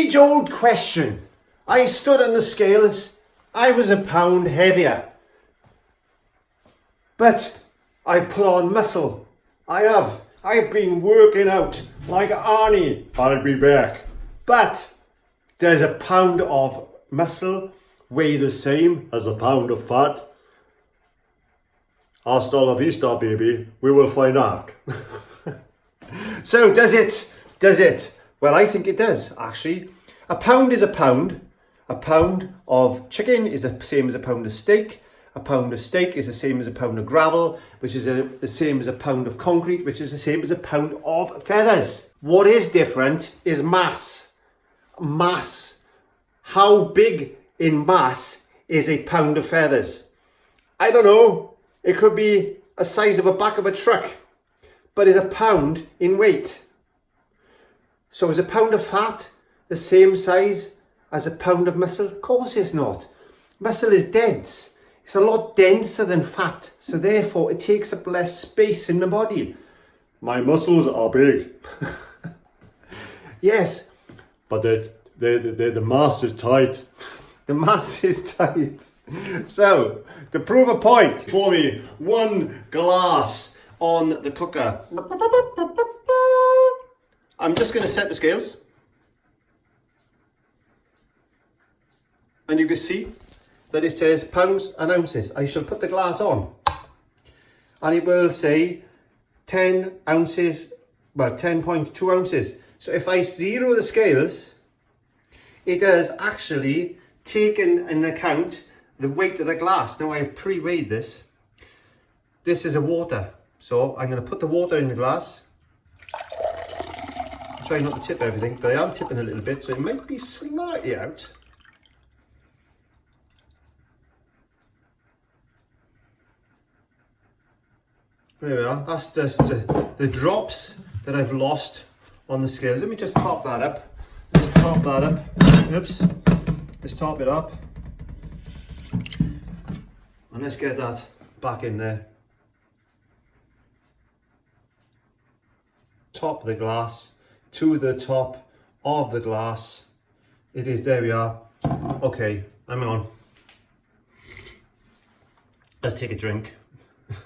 age-old question. I stood on the scales. I was a pound heavier. But I've put on muscle. I have. I've been working out like Arnie. I'll be back. But does a pound of muscle weigh the same as a pound of fat? Hasta la vista, baby. We will find out. So does it? Does it? Well, I think it does, actually. A pound is a pound. A pound of chicken is the same as a pound of steak. A pound of steak is the same as a pound of gravel, which is the same as a pound of concrete, which is the same as a pound of feathers. What is different is mass. Mass. How big in mass is a pound of feathers? I don't know. It could be a size of a back of a truck, but is a pound in weight. So is a pound of fat the same size as a pound of muscle? Of course it's not. Muscle is dense. It's a lot denser than fat, so therefore it takes up less space in the body. My muscles are big. Yes, but the mass is tight. The mass is tight. So, to prove a point, pour me 1 glass on the cooker. I'm just going to set the scales. And you can see that it says pounds and ounces. I shall put the glass on. And it will say 10 ounces, well, 10.2 ounces. So if I zero the scales, it has actually taken into account the weight of the glass. Now I have pre-weighed this. This is a water. So I'm going to put the water in the glass. Try not to tip everything, but I am tipping a little bit, so it might be slightly out. There we are. That's just the drops that I've lost on the scales. Let me just top that up. Just top that up. Oops. Let's top it up. And let's get that back in there. Top the glass to the top of the glass. It is, there we are. Okay, I'm on. Let's take a drink.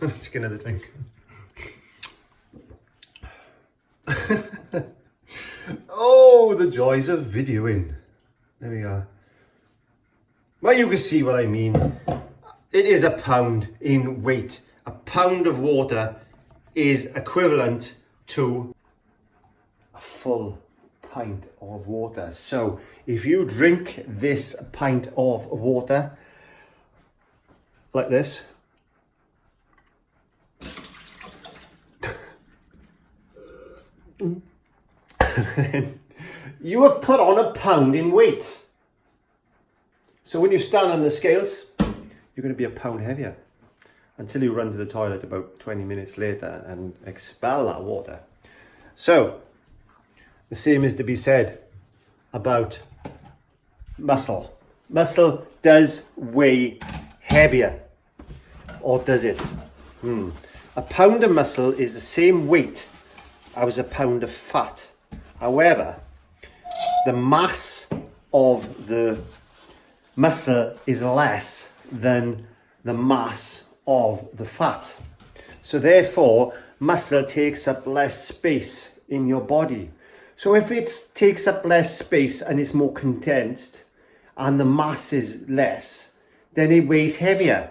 Let's take another drink. Oh, the joys of videoing. There we are. Well, you can see what I mean. It is a pound in weight. A pound of water is equivalent to a full pint of water. So if you drink this pint of water like this, you have put on a pound in weight. So when you stand on the scales, you're going to be a pound heavier until you run to the toilet about 20 minutes later and expel that water. So the same is to be said about muscle. Muscle does weigh heavier, or does it? A pound of muscle is the same weight as a pound of fat. However, the mass of the muscle is less than the mass of the fat. So therefore, muscle takes up less space in your body. So if it takes up less space and it's more condensed and the mass is less, then it weighs heavier.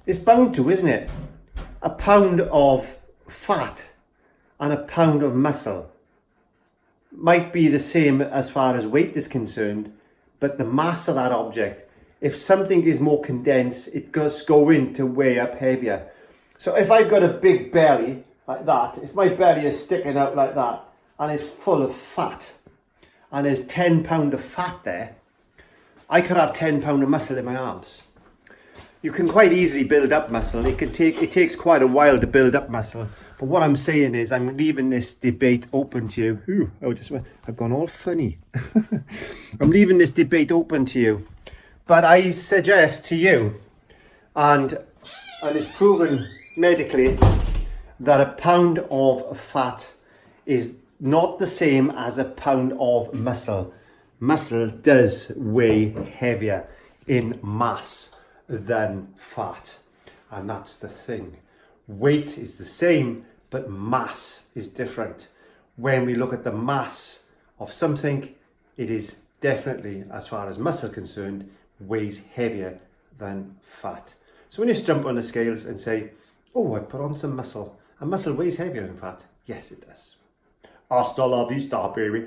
It's bound to, isn't it? A pound of fat and a pound of muscle might be the same as far as weight is concerned, but the mass of that object, if something is more condensed, it does go in to weigh up heavier. So if I've got a big belly like that, if my belly is sticking out like that and it's full of fat and there's 10 pound of fat there, I could have 10 pound of muscle in my arms. You can quite easily build up muscle. It takes quite a while to build up muscle. But what I'm saying is I'm leaving this debate open to you. Ooh, I've gone all funny. I'm leaving this debate open to you. But I suggest to you, and it's proven medically, that a pound of fat is not the same as a pound of muscle. Muscle does weigh heavier in mass than fat. And that's the thing. Weight is the same, but mass is different. When we look at the mass of something, it is definitely, as far as muscle concerned, weighs heavier than fat. So when you jump on the scales and say, oh, I put on some muscle, and muscle weighs heavier than fat, yes, it does. Hasta la vista, baby.